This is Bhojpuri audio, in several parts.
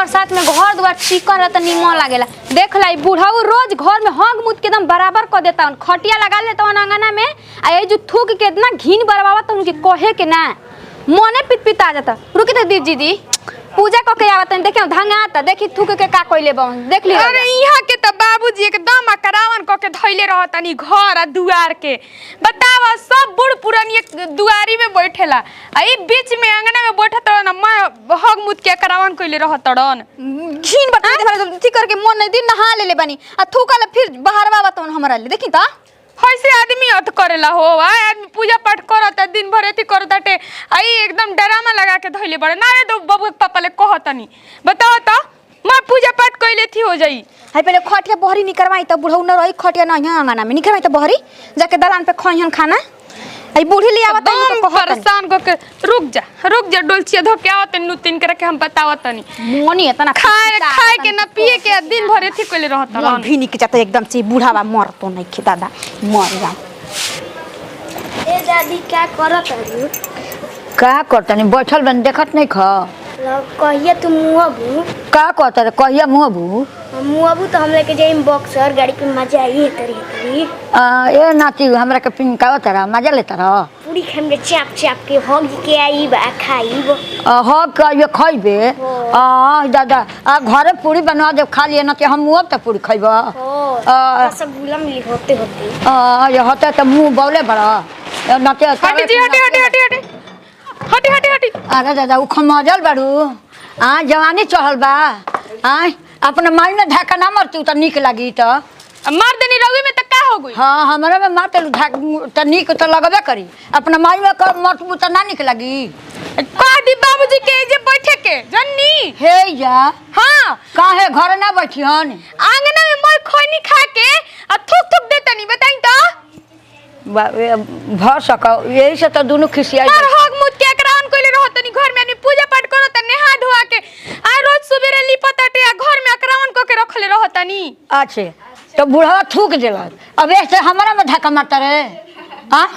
बरसात में घर द्वार चिकन रहता निमन लागेला। देख लाई बुढ़ाऊ रोज घर में हंग मुत के एकदम बराबर कर देता हूं, खटिया लगा लेता हूं अंगना में आ ये जो थूक के इतना घिन बरबावत तो उनके कहे के ना मने पित जाता। रुकी तो दीदी पूजा क के आवत देखियो धंगाता देखी थूक के का कइले बन देख ली। अरे यहाँ के तो बाबूजी एकदम करावन क के धइले रहतनी घर आ दुआर के। बतावा सब बूढ़ पुरानी दुआरी में बैठेला आ ई बीच में अंगना में बैठत न मैं हग मुत के करावन कइले रहतड़न। घिन बता ठीक करके मन नहीं दिन नहा ले बनी आ थूकल फिर बाहर आवत हमरा ले देखी त कैसे आदमी अत करेला हो आदमी पूजा पाठ करता दिन भर एथी करताटे आई एकदम ड्रामा लगा के धइले बड़े ना रे दो बाबू पापा ले कहतनी। बताओ तो मैं पूजा पाठ कइले थी हो जाई हाय पहले खटिया बहरी निकरवाई त बुढ़ऊ न रही खटिया न यहाँ अंगना में निकरवाई त बहरी जाके दलान पे खइहन खाना। आई बूढ़ी ले आवत तो परेशान क के रुक जा डोलचिया धो के आवत नु तीन करे के हम बतावतनी मोनी इतना खाए के ना पिए के दिन भर एथी कइले रहत भी निक जाता एकदम से बूढ़ावा मर तो नहीं खे दादा मर जा। ए दादी क्या करत हरु? का करतनी बैठल बन देखत नहीं ख कहिया तू मुआबू का कहता रे कहिया मुहबू मुआबू तो हम लेके जाई बॉक्सर गाड़ी पे मजा आई तरी ए नाती हमरा के पिंकावा तरा मजा लेता रह पूरी खाम के चाप चाप के हग के आई बा खाई हग कहियो खइबे दादा घरे पूरी बनवा दे खा लिए ना कि हम मुहब त पूरी खइब रसगुल्ला मिली होते होते ये होते त मुंह बौले बड़ा नाते हटी जी हटी अरे दादा उ खमजल बाड़ू जवानी चढ़ल बा अपना माई में धक्का ना मरती त निक लागी त मार देनी रउए में त का हो गई। हाँ हमरा में मारते त निक त लगबे करी अपना माई में मरतबू त ना निक लागी। कह दी बाबूजी के जे बैठे के जन्नी हे या हां काहे घर ना बैठियन आंगना में मैं खैनी खा के आ थूक देतनी बताई त भ सक यही से त दोनों खिसिया हर हग मुत के करान कइले रहतनी घर में आदमी पूजा पाठ करत नेहा धोआ के आ रोज सुबेरे लिपताटे आ घर में करान क के रखले रहतनी। अच्छे तो बुढ़वा थूक देला अब ऐसे हमरा में धक्का मारता रे हां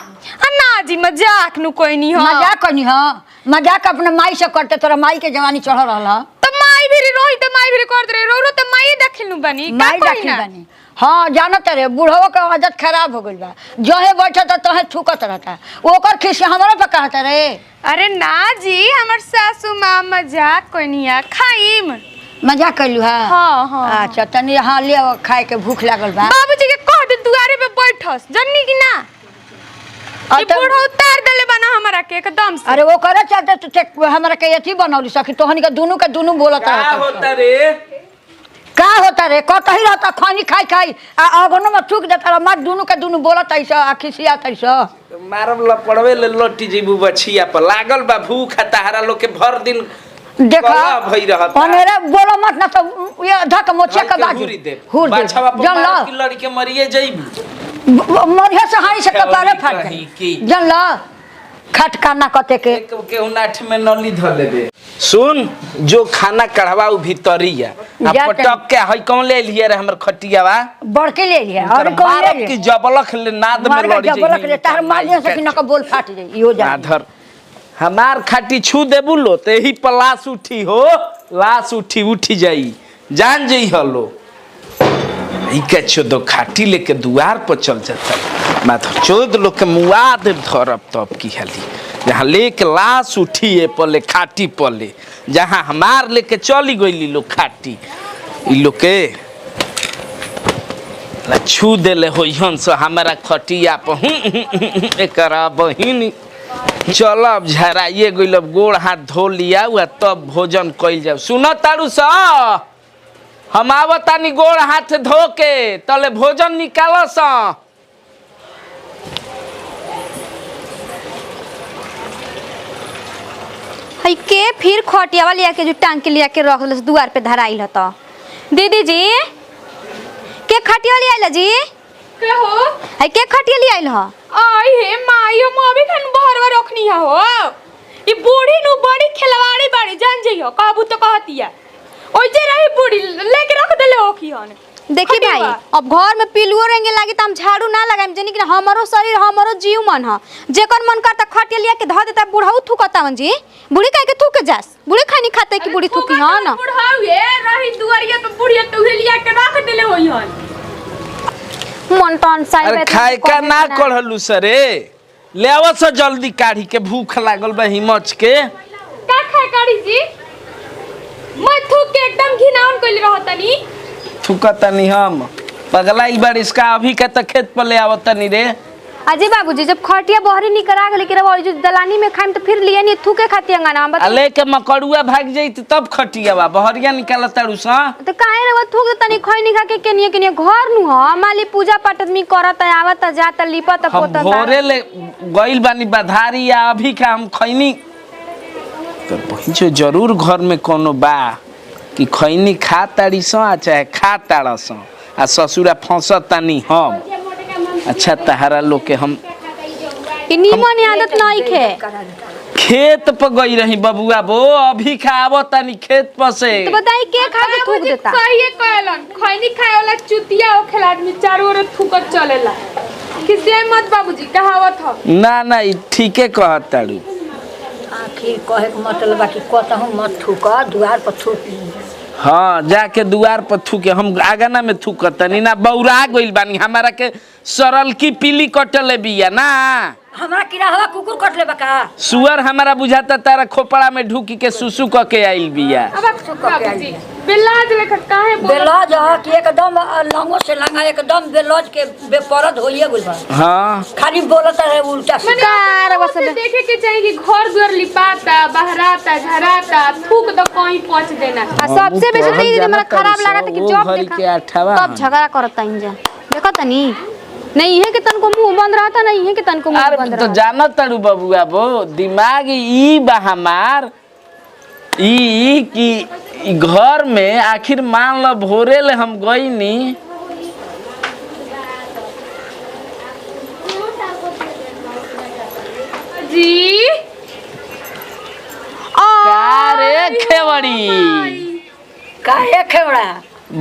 ना जी मजाक नु कोई नहीं हो मजाक करनी हां मजाक अपने माई से करते तोरा माई के जवानी चढ़ रहल तो माई भी रोई तो माई भी करत रे रो तो माई देखिनु बनी का माई देखिन बनी हाँ जानत रे बुढ़वा के आदत खराब हो गइल बा जहे बैठत तहे थूकत रहता ओकर खिस हमरा पे कहत रे। अरे ना जी हमर सासू मां मजाक कोई नहीं खाइम मजाक कइलू हां अच्छा तनी हां ले खाए के भूख लागल बा बाबूजी के कह दे दुआरे पे बैठस जन्नी की ना ई बूढ़ा उतार देले बना हमरा के एकदम से। अरे वो करे चलते तो हमरा के एथी बनौली सखी तोहनी के दोनों बोलत रहत का होता रे का होता रे कतही रहता खानी खाई आ अगनो में थूक देता मार दोनों के दोनों बोलत ऐसा खिसिया तैसा मारब लपड़वे ले लट्टी जीबू बछिया पर लागल बा भूख ताहरा लोग के भर दिन देखा भई रहता मेरे बोलो मत ना तो ये धक मोचे का बाजी हुरी दे हुर दे बाछवा पर जन मार की लड़के मरिए जइबू मरिया से हाई से कपारे फाट गई जन ला खटका ना कते के केहू नाठ में नली ध लेबे। सुन जो खाना कढ़वाऊ भीतरिया आ पटक के हई कौन ले लिए रे हमर खटियावा बड़के ले लिया और कौन ले की जबलख ले नाद में लड़ी जाई जबलख ले तार मालिया से कि ना का बोल फाट जाई इहो जा धर हमार खाटी छू दे बुलो ते ही पर लाश उठी हो लाश उठी जाई जान जई हलो ई के चोदो खाटी लेके दुआर पर चल जाता माथा चोद लोग के मुआ दे धरब तब की हाली जहाँ लेके लाश उठिए पले खाटी पले जहाँ हमार लेके चली गई लोग खाटी ई लोग के छू देले होइहन से हमारा खटिया पर एकरा बहिन चलब झराइए गइलब गोड़ हाथ धो लिया हुआ तब भोजन कइल जाओ। सुन तारू सा हम आवतानी गोड़ हाथ धो के तले भोजन निकाल सा हई के फिर खटिया वाली आके जो टांग के लिया के रख ले दुआर पे धराइल ह त दीदी जी के खटिया वाली आइला जी के हो हई के खटिया ले आइल ह आई हे माई हम अभी खन बहरवा रखनी है हो ई बूढ़ी नु बड़ी खिलवाड़ी बाड़ी जान जइयो कहबू तो कहतिया ओइ जे रही बूढ़ी लेके रख देले ओखी हन देखी भाई अब घर में पिलुओ रेंगे लागी त हम झाड़ू ना लगाएम जनी कि हमरो शरीर हमरो जीव मन ह जेकर मन करता खटिया लिया के ध देता बुढ़ऊ थूकता जी बुढ़ी काहे के थूके जास बुढ़ी खानी खाते कि बुढ़ी थूकी हां ना बुढ़ाऊ ये रही दुआरिया पे बुढ़िया तो लिया के रख देले होई हन मन तन साई अरे खाए का ना कढ़लू सरे ले आवा से जल्दी काढ़ी के भूख लागल बा हिमच के का खाए काड़ी जी मैं थूक के एकदम घिनाउन कइल रहतनी थूकतनी हम पगला ई बार इसका अभी के त खेत पर ले आवतनी रे अजी बाबूजी जब खटिया बहरी निकरा गेल कि रे जो दलानी में खाइम तो फिर लिए नहीं थूके खाती अंगना बता अले के मकड़ुआ भाग जइत तब खटियावा बहरिया निकाल तारू सा तो काहे रे वो थूक तनी खैनी खा के केनिए केनिए घर नु ह माली पूजा पाठ आदमी करत आवत जात लिपत हम पोत भोरे ले गइल बानी बधारी या अभी का हम खैनी तो पहुंचो जरूर घर में कोनो बा कि खैनी खा ताड़ी सा चाहे खा ताड़ा सा आ ससुरा फंसतानी हम अच्छा तहारा लोग के हम इनी मन आदत नहीं खे खेत पर गई रही बबुआ बो अभी खावतानी खेत पर से तो बताई के खा के थूक देता सही कहलन खैनी खाए वाला चुतिया होखेला आदमी चारों ओर थूकत चलेला किसे मत बाबूजी कहावत ह ना ना ई ठीके कहत ताड़ू आखिर कहे के मतलब बा कि कहता मत थूक दुआर पर थूक हाँ जाके दुआर पर थूके हम आगना में थूकतनी ना बौरा गइल बानी हमारा के सरल की पीली कटले बिया ना हमरा किरा हवा कुकुर कट ले बका सुअर हमारा बुझाता तारा खोपड़ा में ढुकी के सुसु क के आइल बिया अब बाबूजी बेलाज लेखा काहे बोल बेलौज ह कि एकदम लंगो से लंगा एकदम बेलौज के बेपरद होइए गुल बा हाँ खाली बोलत है उल्टा मने कार बस तो देखे के चाहिए कि घर दुआर लिपाता बहराता झराता थूक दो कहीं पहुंच देना आ सबसे बेसी तो ये हमरा खराब लागत कि जॉब भरी के आठवा तब झगड़ा करता इंजा देखो तनी नहीं है कि तनको मुंह बंद रहता नहीं है कि तनको मुंह अरे बंद तो रहता जानत ताड़ू बबुआ बो दिमाग ई बा हमार ई कि ई घर में आखिर मान लो भोरे ले हम गईनी जी का रे खेवड़ी काहे खेवड़ा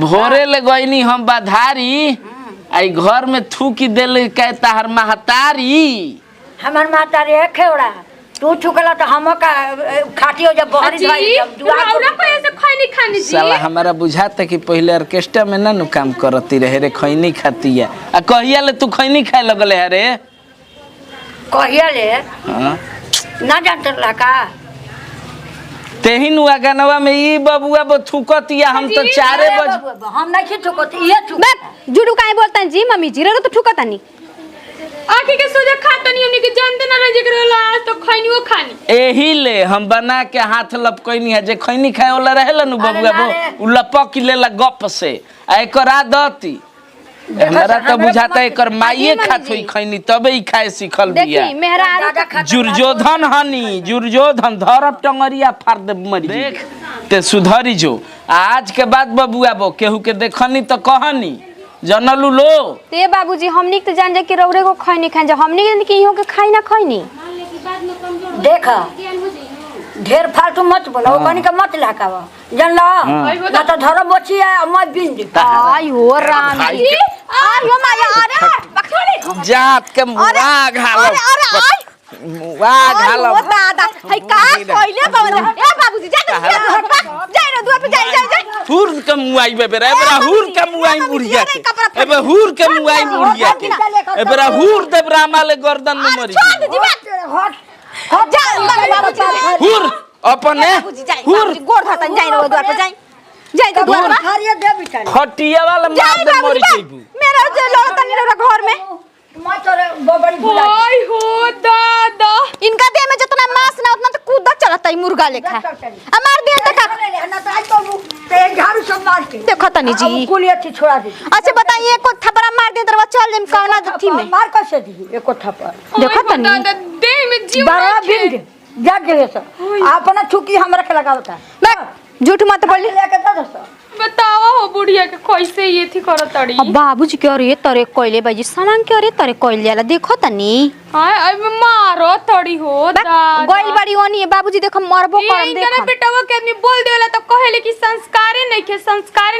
भोरे ले गईनी हम बधारी आई घर में थूकी देले के ताहर महतारी हमर माता रे खेवड़ा तू थूकला तो हम का खाटियो जब बहरी जी धइल जब दुआर दुआरा पे ऐसे खैनी खानी जी साला हमारा बुझाता कि पहले ऑर्केस्ट्रा में ना नु काम करती रहे रे खैनी खाती है आ कहिया ले तू खैनी खाए लगले है रे कहिया ले हाँ? ना जानत ला का तेही नु गानवा में ई बबुआ बो थूकतिया हम तो 4 बजे हम नहीं थूकत ये थूक बे जुडू काहे बोलता है जी मम्मी जी रे तो ठुकता नहीं आखी के सोजा खाता नहीं हमने के जानते ना रह जकरा आज तो खैनियो खानी एही ले हम बना के हाथ लपकैनी है जे खैनी खाए वाला रहेला नु बबुआ बो उ लपक लेला गप से आ एकर आदती हमरा तो बुझाता एकर माईए खात होई खैनी तबे ई खाए सिखल बिया देखी मेहरा जुर्जोधन हनी जुर्जोधन धरब टंगरिया फाड़ दे मरी देख ते सुधरी जो आज के बाद बबुआ बो केहू के देखनी तो कहनी जनलू लो ते बाबूजी हमनी के तो जान जा कि रौरे को खैनी खान जा हमनी के कि इहो के खाई ना खैनी देख ढेर फालतू मत बोलो कनी का मत लाकावा जानला ना तो धरम बची है मत बिन दे आई हो राम जी आई हो माया अरे बखड़ी जात के मुआ घालो मुआ घालो ओ दादा हई का कोइले बाबू ए बाबूजी जा जा दुआ पे जा हुर के मुआई बे रे बरा हुर के मुआई बुढ़िया के एबे हुर के मुआई बुढ़िया के एबरा हुर दे ब्राह्मण ले गर्दन में मरी हट जा बाबूजी हुर अपने हुर गोड़ धतन जाई रो दुआ पे जाई तो दुआ पे हरिया दे बिचारी खटिया वाला मार दे मरी जइबू मेरा जो लड़ता नहीं रो घर में मत रे बबड़ी भुला ओय हो दादा इनका देह में जितना मांस ना उतना तो कूदा चलता है मुर्गा लेखा हमार देह तक ना तो आज तो ते झाड़ू सब मार के देखो तनी जी कुली अच्छी छोड़ा दे अच्छा बताइए एक थपड़ा मार दे दरवा चल जेम कौना दथी में मार कैसे दी एको थप्पड़ देखो तनी दादा देह में जीव बड़ा रखे। बिन दे जा दे सर अपना छुकी हमरा के लगावता मैं झूठ मत बोली लेके दे सर बतावा हो बुढ़िया के कैसे ये थी करत तड़ी अब बाबूजी के अरे तरे कोइले बाजी सामान के अरे तरे कोइल जाला देखो तनी हां अब मारो तड़ी हो दादा गोइल बड़ी ओनी है बाबूजी देखो मरबो ये करम इनका देखो बेटावा के आदमी बोल देला तो कहेले कि संस्कारे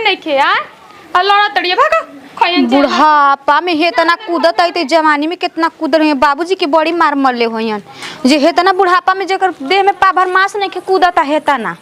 नहीं खे आ आ लड़ा तड़िए भागा खयन जे बुढ़ापा में हेतना कूदत आई ते जवानी में कितना कूद रहे हैं बाबूजी के बड़ी मार मरले होयन जे हेतना बुढ़ापा में जेकर देह में पाभर मांस नहीं के कूदता हेतना